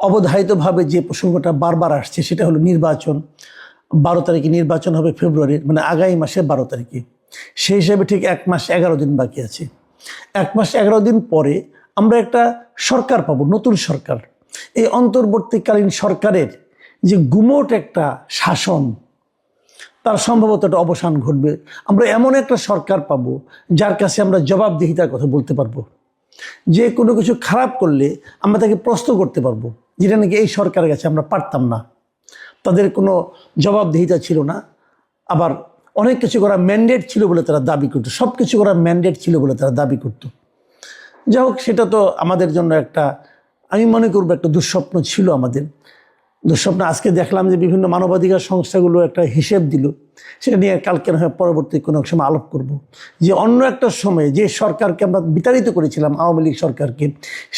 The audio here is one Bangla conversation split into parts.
অবধারিতভাবে যে প্রসঙ্গটা বারবার আসছে সেটা হলো নির্বাচন। 12 তারিখে নির্বাচন হবে, ফেব্রুয়ারির, মানে আগামী মাসের 12 তারিখে। সেই হিসাবে ঠিক 1 মাস 11 দিন বাকি আছে। 1 মাস 11 দিন পরে আমরা একটা সরকার পাবো, নতুন সরকার। এই অন্তর্বর্তীকালীন সরকারের যে গুমোট একটা শাসন, তার সম্ভবত একটা অবসান ঘটবে। আমরা এমন একটা সরকার পাবো যার কাছে আমরা জবাবদিহিতার কথা বলতে পারবো। যে কোনো কিছু খারাপ করলে আমরা তাকে প্রশ্ন করতে পারবো, যেটা নাকি এই সরকারের কাছে আমরা পারতাম না। তাদের কোনো জবাবদিহিতা ছিল না, আবার অনেক কিছু করা ম্যান্ডেট ছিল বলে তারা দাবি করতো, সব কিছু করা ম্যান্ডেট ছিল বলে তারা দাবি করতো। যাই হোক, সেটা তো আমাদের জন্য একটা, আমি মনে করবো একটা দুঃস্বপ্ন ছিল আমাদের। দুঃস্বপ্ন আজকে দেখলাম যে বিভিন্ন মানবাধিকার সংস্থাগুলো একটা হিসেব দিল, সেটা নিয়ে কালকে না হয় পরবর্তী কোনো সময় আলাপ করব। যে অন্য একটা সময়ে যে সরকারকে আমরা বিতাড়িত করেছিলাম, আওয়ামী লীগ সরকারকে,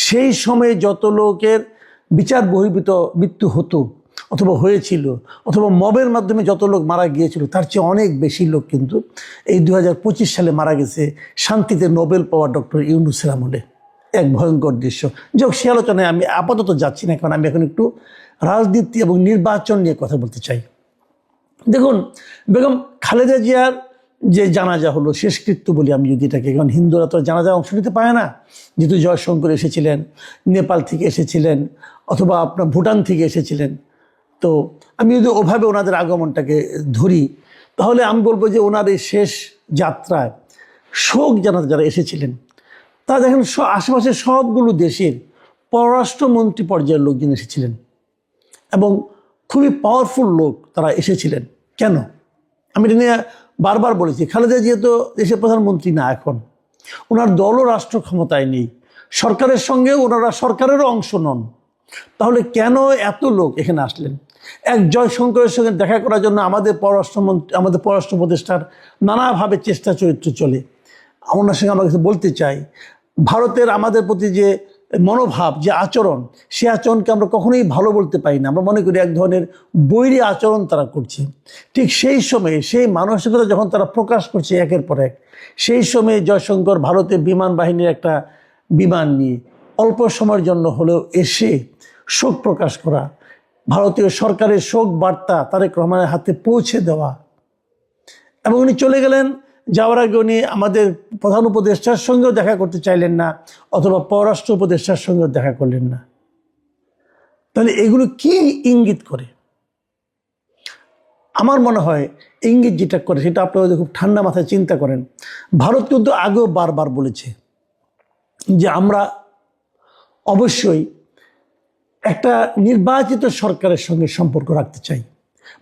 সেই সময়ে যত লোকের বিচার বহির্ভূত মৃত্যু হতো অথবা হয়েছিল, অথবা মবের মাধ্যমে যত লোক মারা গিয়েছিল, তার চেয়ে অনেক বেশি লোক কিন্তু এই 2025 সালে মারা গেছে শান্তিতে নোবেল পাওয়া ডক্টর ইউনূসের আমলে। এক ভয়ঙ্কর দৃশ্য। যাক, সে আলোচনায় আমি আপাতত যাচ্ছি না, কারণ আমি এখন একটু রাজনীতি এবং নির্বাচন নিয়ে কথা বলতে চাই। দেখুন, বেগম খালেদা জিয়ার যে জানাজা হলো, শেষকৃত্য বলি আমি যদি এটাকে, কারণ হিন্দুরা তো জানাজা অংশ নিতে পারে না, যেহেতু জয়শঙ্কর এসেছিলেন, নেপাল থেকে এসেছিলেন, অথবা আপনার ভুটান থেকে এসেছিলেন। তো আমি যদি ওভাবে ওনাদের আগমনটাকে ধরি, তাহলে আমি বলবো যে ওনার এই শেষ যাত্রায় শোক জানাতে যারা এসেছিলেন, তারা দেখেন আশেপাশে সবগুলো দেশের পররাষ্ট্রমন্ত্রী পর্যায়ের লোকজন এসেছিলেন এবং খুবই পাওয়ারফুল লোক তারা এসেছিলেন। কেন? আমি এটা নিয়ে বারবার বলেছি, খালেদা জিয়া তো দেশের প্রধানমন্ত্রী না, এখন ওনার দলও রাষ্ট্র ক্ষমতায় নেই, সরকারের সঙ্গে ওনারা সরকারেরও অংশ নন। তাহলে কেন এত লোক এখানে আসলেন? এক জয়শঙ্করের সঙ্গে দেখা করার জন্য আমাদের পররাষ্ট্র উপদেষ্টার নানাভাবে চেষ্টা চরিত্র চলে। ওনার সঙ্গে আমরা কিছু বলতে চাই, ভারতের আমাদের প্রতি যে মনোভাব, যে আচরণ, সে আচরণকে আমরা কখনোই ভালো বলতে পারি না। আমরা মনে করি এক ধরনের বৈরী আচরণ তারা করছে। ঠিক সেই সময়ে সেই মানসিকতা যখন তারা প্রকাশ করছে একের পর এক, সেই সময়ে জয়শঙ্কর ভারতের বিমান বাহিনীর একটা বিমান নিয়ে অল্প সময়ের জন্য হলেও এসে শোক প্রকাশ করা, ভারতীয় সরকারের শোক বার্তা তারেক রহমানের হাতে পৌঁছে দেওয়া, এবং উনি চলে গেলেন। যাওয়ার আগে উনি আমাদের প্রধান উপদেষ্টার সঙ্গেও দেখা করতে চাইলেন না, অথবা পররাষ্ট্র উপদেষ্টার সঙ্গেও দেখা করলেন না। তাহলে এগুলো কি ইঙ্গিত করে? আমার মনে হয় ইঙ্গিত যেটা করে সেটা আপনারা খুব ঠান্ডা মাথায় চিন্তা করেন। ভারত কিন্তু আগেও বারবার বলেছে যে আমরা অবশ্যই একটা নির্বাচিত সরকারের সঙ্গে সম্পর্ক রাখতে চাই।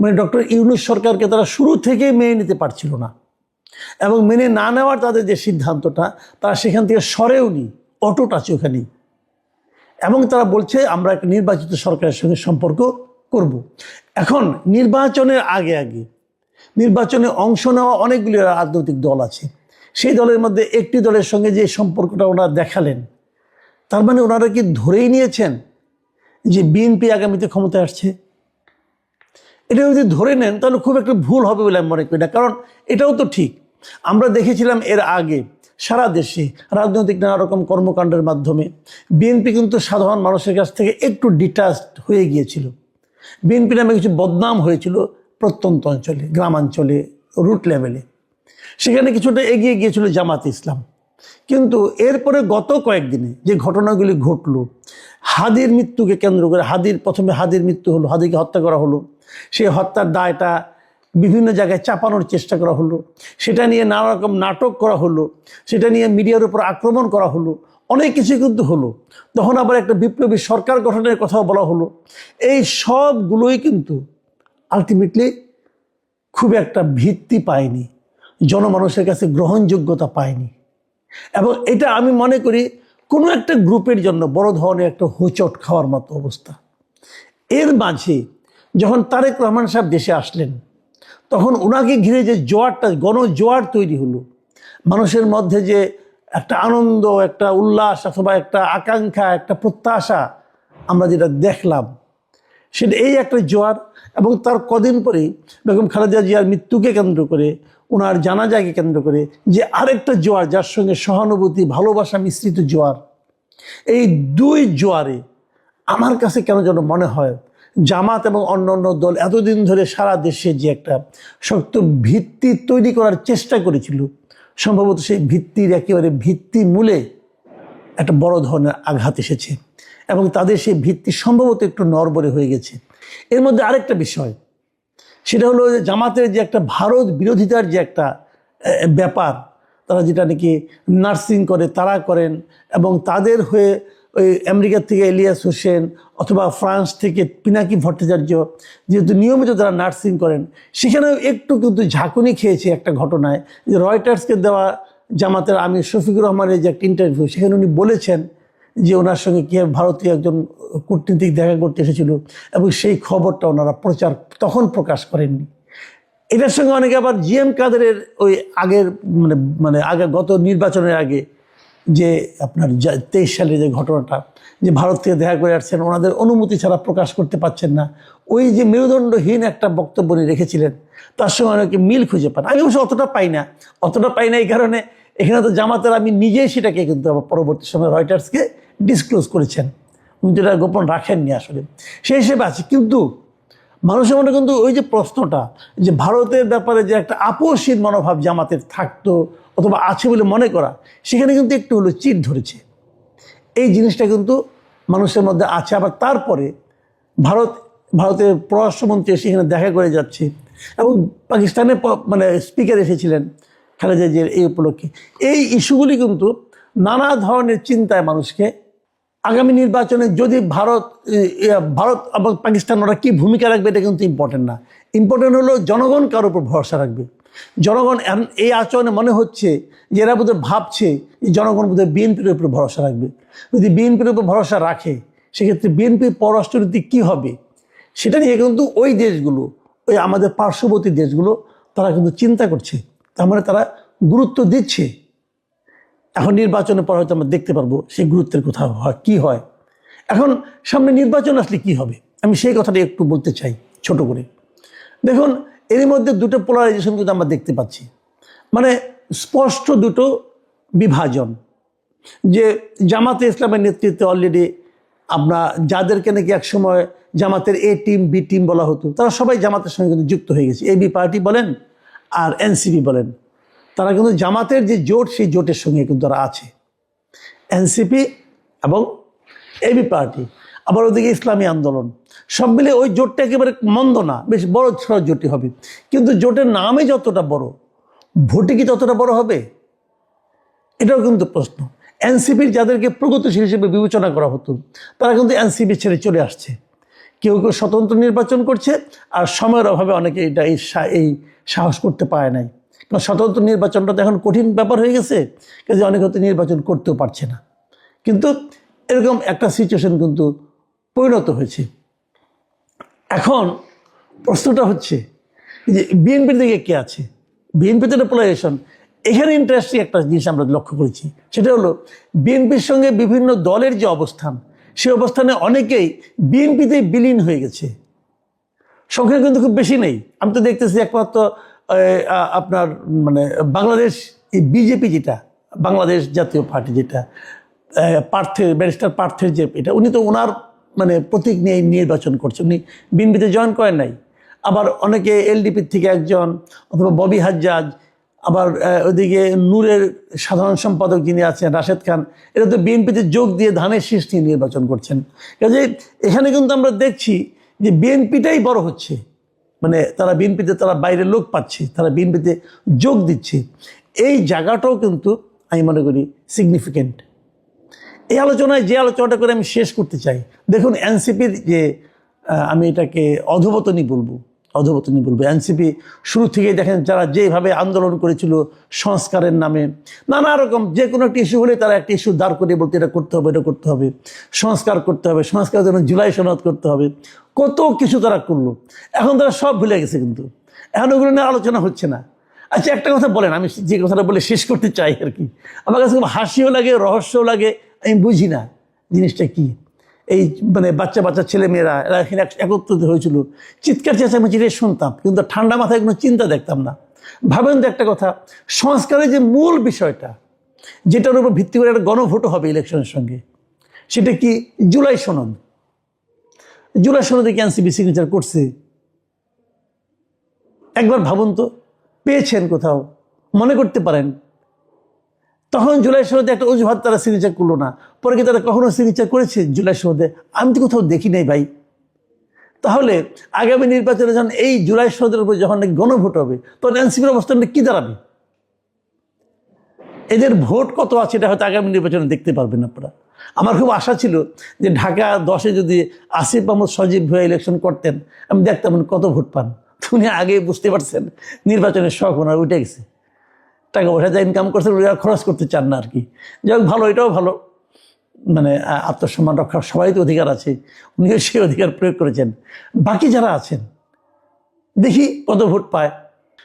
মানে ডক্টর ইউনূস সরকারকে তারা শুরু থেকেই মেনে নিতে পারছিল না, এবং মেনে না নেওয়ার তাদের যে সিদ্ধান্তটা, তারা সেখান থেকে সরেও নি, অটুট আছে ওখানেই। এবং তারা বলছে আমরা একটা নির্বাচিত সরকারের সঙ্গে সম্পর্ক করব। এখন নির্বাচনের আগে নির্বাচনে অংশ নেওয়া অনেকগুলি রাজনৈতিক দল আছে। সেই দলের মধ্যে একটি দলের সঙ্গে যে সম্পর্কটা ওনারা দেখালেন, তার মানে ওনারা কি ধরেই নিয়েছেন যে বিএনপি আগামীতে ক্ষমতায় আসছে? এটা যদি ধরে নেন তাহলে খুব একটা ভুল হবে বলে আমি মনে করি না। কারণ এটাও তো ঠিক, আমরা দেখেছিলাম এর আগে সারা দেশে রাজনৈতিক নানা রকম কর্মকাণ্ডের মাধ্যমে বিএনপি কিন্তু সাধারণ মানুষের কাছ থেকে একটু ডিটাচড হয়ে গিয়েছিল। বিএনপি নামে কিছু বদনাম হয়েছিল প্রত্যন্ত অঞ্চলে, গ্রামাঞ্চলে, রুট লেভেলে। সেখানে কিছুটা এগিয়ে গিয়েছিল জামাতে ইসলাম। কিন্তু এরপরে গত কয়েকদিনে যে ঘটনাগুলি ঘটলো, হাদির মৃত্যুকে কেন্দ্র করে, প্রথমে হাদির মৃত্যু হলো, হাদিকে হত্যা করা হলো, সেই হত্যার দায়টা বিভিন্ন জায়গায় চাপানোর চেষ্টা করা হলো, সেটা নিয়ে নানা রকম নাটক করা হলো, সেটা নিয়ে মিডিয়ার উপর আক্রমণ করা হলো, অনেক কিছু কিন্তু হলো। তখন আবার একটা বিপ্লবী সরকার গঠনের কথাও বলা হলো। এই সবগুলোই কিন্তু আলটিমেটলি খুব একটা ভিত্তি পায়নি, জনমানুষের কাছে গ্রহণযোগ্যতা পায়নি। এবং এটা আমি মনে করি কোনো একটা গ্রুপের জন্য বড় ধরনের একটা হোঁচট খাওয়ার মতো অবস্থা। এর মাঝে যখন তারেক রহমান সাহেব দেশে আসলেন, তখন ওনাকে ঘিরে যে জোয়ারটা, গণজোয়ার তৈরি হলো, মানুষের মধ্যে যে একটা আনন্দ, একটা উল্লাস, অথবা একটা আকাঙ্ক্ষা, একটা প্রত্যাশা আমরা যেটা দেখলাম, সেটা এই একটা জোয়ার। এবং তার কদিন পরেই বেগম খালেদা জিয়ার মৃত্যুকে কেন্দ্র করে, ওনার জানাজাকে কেন্দ্র করে যে আরেকটা জোয়ার, যার সঙ্গে সহানুভূতি, ভালোবাসা মিশ্রিত জোয়ার, এই দুই জোয়ারে আমার কাছে কেন যেন মনে হয় জামাত এবং অন্যান্য দল এতদিন ধরে সারা দেশে যে একটা শক্ত ভিত্তি তৈরি করার চেষ্টা করেছিল, সম্ভবত সেই ভিত্তির একেবারে ভিত্তি মূলে একটা বড় ধরনের আঘাত এসেছে এবং তাদের সেই ভিত্তি সম্ভবত একটু নড়বড়ে হয়ে গেছে। এর মধ্যে আরেকটা বিষয়, সেটা হলো যে জামাতের যে একটা ভারত বিরোধিতার যে একটা ব্যাপার, তারা যেটা নাকি নার্সিং করে তারা করেন, এবং তাদের হয়ে ওই আমেরিকা থেকে ইলিয়াস হোসেন অথবা ফ্রান্স থেকে পিনাকি ভট্টাচার্য যেহেতু নিয়মিত তারা নার্সিং করেন, সেখানেও একটু কিন্তু ঝাঁকুনি খেয়েছে একটা ঘটনায়, যে রয়টার্সকে দেওয়া জামাতের আমির শফিকুর রহমানের যে একটা ইন্টারভিউ, সেখানে উনি বলেছেন যে ওনার সঙ্গে কীভাবে ভারতীয় একজন কূটনীতিক দেখা করতে এসেছিল এবং সেই খবরটা ওনারা প্রকাশ করেননি। এটার সঙ্গে অনেকে আবার জিএম কাদেরের ওই আগের আগে গত নির্বাচনের আগে যে আপনার 23 সালের যে ঘটনাটা, যে ভারত থেকে দেখা করে আসছেন, ওনাদের অনুমতি ছাড়া প্রকাশ করতে পারছেন না, ওই যে মেরুদণ্ডহীন একটা বক্তব্য উনি রেখেছিলেন, তার সঙ্গে অনেকে মিল খুঁজে পান। আমি অবশ্য অতটা পাই না এই কারণে এখানে তো জামাতের আমি নিজেই সেটাকে কিন্তু আবার পরবর্তী সময় রয়টার্সকে ডিসক্লোজ করেছেন, উনি যেটা গোপন রাখেননি আসলে, সেই হিসেবে আছে। কিন্তু মানুষের মনে কিন্তু ওই যে প্রশ্নটা, যে ভারতের ব্যাপারে যে একটা আপোষহীন মনোভাব জামাতের থাকতো অথবা আছে বলে মনে করা, সেখানে কিন্তু একটু হলো চিট ধরেছে। এই জিনিসটা কিন্তু মানুষের মধ্যে আছে। আবার তারপরে ভারতের পররাষ্ট্রমন্ত্রী সেখানে দেখা করে যাচ্ছে এবং পাকিস্তানের স্পিকার এসেছিলেন খালেদা জিয়ার এই উপলক্ষে। এই ইস্যুগুলি কিন্তু নানা ধরনের চিন্তায় মানুষকে, আগামী নির্বাচনে যদি ভারত এবং পাকিস্তান ওরা কী ভূমিকা রাখবে এটা কিন্তু ইম্পর্টেন্ট না। ইম্পর্টেন্ট হলো জনগণ কার উপর ভরসা রাখবে। জনগণ এই আচরণে মনে হচ্ছে যে এরা বোধহয় ভাবছে যে জনগণ বোধহয় বিএনপির উপর ভরসা রাখবে। যদি বিএনপির উপর ভরসা রাখে, সেক্ষেত্রে বিএনপির পররাষ্ট্রনীতি কী হবে সেটা নিয়ে কিন্তু ওই দেশগুলো, ওই আমাদের পার্শ্ববর্তী দেশগুলো, তারা কিন্তু চিন্তা করছে। তার মানে তারা গুরুত্ব দিচ্ছে। এখন নির্বাচনের পর হয়তো আমরা দেখতে পারবো সেই গুরুত্বের কোথাও হয় কী হয়। এখন সামনে নির্বাচন আসলে কি হবে, আমি সেই কথাটা একটু বলতে চাই ছোট করে। দেখুন, এর মধ্যে দুটো পোলারাইজেশন কিন্তু আমরা দেখতে পাচ্ছি, মানে স্পষ্ট দুটো বিভাজন। যে জামাতে ইসলামের নেতৃত্বে অলরেডি আমরা যাদেরকে নাকি একসময় জামাতের এ টিম বি টিম বলা হতো, তারা সবাই জামাতের সঙ্গে কিন্তু যুক্ত হয়ে গেছে। এবি পার্টি বলেন আর এনসিপি বলেন, তারা কিন্তু জামাতের যে জোট, সেই জোটের সঙ্গে কিন্তু তারা আছে। এনসিপি এবং এবি পার্টি, আবার ওদিকে ইসলামী আন্দোলন, সব মিলে ওই জোটটা একেবারে মন্দ না, বেশ বড় ছড়া জোটই হবে। কিন্তু জোটের নামে যতটা বড়, ভোটে কি ততটা বড় হবে, এটাও কিন্তু প্রশ্ন। এনসিপির যাদেরকে প্রগতিশীল হিসেবে বিবেচনা করা হতো, তারা কিন্তু এনসিপি ছেড়ে চলে আসছে। কেউ কেউ স্বতন্ত্র নির্বাচন করছে, আর সময়ের অভাবে অনেকে এই সাহস করতে পারে নাই। কারণ স্বতন্ত্র নির্বাচনটা তো এখন কঠিন ব্যাপার হয়ে গেছে, কাজে অনেকে হয়তো নির্বাচন করতেও পারছে না। কিন্তু এরকম একটা সিচুয়েশন কিন্তু পরিণত হয়েছে। এখন প্রশ্নটা হচ্ছে যে বিএনপির দিকে কে আছে, বিএনপিতে একটা পোলারাইজেশন। এখানে ইন্টারেস্টিং একটা জিনিস আমরা লক্ষ্য করেছি, সেটা হলো বিএনপির সঙ্গে বিভিন্ন দলের যে অবস্থান, সেই অবস্থানে অনেকেই বিএনপিতেই বিলীন হয়ে গেছে। সংখ্যা কিন্তু খুব বেশি নেই। আমি তো দেখতেছি একমাত্র আপনার বাংলাদেশ বিজেপি, যেটা বাংলাদেশ জাতীয় পার্টি, যেটা ব্যারিস্টার পার্থের যে এটা, উনি তো ওনার প্রতীক নিয়ে নির্বাচন করছে, উনি বিএনপিতে জয়েন করেন নাই। আবার অনেকে এলডিপির থেকে একজন, অথবা ববি হাজ্জাজ, আবার ওইদিকে নূরের সাধারণ সম্পাদক যিনি আছেন রাশেদ খান, এরা তো বিএনপিতে যোগ দিয়ে ধানের শীষ নিয়ে নির্বাচন করছেন। কাজে এখানে কিন্তু আমরা দেখছি যে বিএনপিটাই বড় হচ্ছে, তারা বিএনপিতে তারা বাইরের লোক পাচ্ছে, তারা বিএনপিতে যোগ দিচ্ছে। এই জায়গাটাও কিন্তু আমি মনে করি সিগনিফিকেন্ট। এই আলোচনায় যে আলোচনাটা করে আমি শেষ করতে চাই, দেখুন এনসিপির যে আমি এটাকে অধোপতনী বলবো। এনসিপি শুরু থেকেই দেখেন, যারা যেভাবে আন্দোলন করেছিল সংস্কারের নামে, নানা রকম যে কোনো একটা ইস্যু হলে তারা একটা ইস্যু দাঁড় করিয়ে বলতে এটা করতে হবে, সংস্কার করতে হবে, সংস্কারের জন্য জুলাই সনদ করতে হবে, কত কিছু তারা করলো। এখন তারা সব ভুলে গেছে, কিন্তু এখন ওগুলো নিয়ে আলোচনা হচ্ছে না। আচ্ছা, একটা কথা বলেন, আমি যে কথাটা বলে শেষ করতে চাই আর কি, আমার কাছে খুব হাসিও লাগে, রহস্যও লাগে। আমি বুঝি না জিনিসটা কি। এই বাচ্চা ছেলেমেয়েরা এরা এখানে একত্রিত হয়েছিল, চিৎকার চেঁচামেচি শুনতাম, কিন্তু ঠান্ডা মাথায় কোনো চিন্তা দেখতাম না। ভাবেন তো একটা কথা, সংস্কারের যে মূল বিষয়টা, যেটার উপর ভিত্তি করে একটা গণভোটও হবে ইলেকশনের সঙ্গে, সেটা কি? জুলাই সনদ। জুলাই সনদে কি এনসিপি সিগনেচার করছে? একবার ভাবুন তো, পেয়েছেন কোথাও? মনে করতে পারেন? তখন জুলাই সনদে একটা অজুহাত তারা সিগনেচার করলো না, পরে কি তারা কখনো সিগনেচার করেছে জুলাই সনদে? আমি তো কোথাও দেখি নাই ভাই। তাহলে আগামী নির্বাচনে যখন এই জুলাই সনদের উপর যখন গণভোট হবে, তখন এনসিপির অবস্থানটা কি দাঁড়াবে? এদের ভোট কত আছে এটা হয়তো আগামী নির্বাচনে দেখতে পারবেন আপনারা। আমার খুব আশা ছিল যে ঢাকা 10-এ যদি আসিফ মাহমুদ সজীব ভুয়া ইলেকশন করতেন, আমি দেখতাম কত ভোট পান। উনি আগে বুঝতে পারছেন নির্বাচনের শখ ওনার উঠে গেছে, টাকা পয়সা যা ইনকাম করছেন ওরা খরচ করতে চান না আর কি। যাই হোক, ভালো, এটাও ভালো, মানে আত্মসম্মান রক্ষার সবাই তো অধিকার আছে, উনিও সেই অধিকার প্রয়োগ করেছেন। বাকি যারা আছেন দেখি কত ভোট পায়।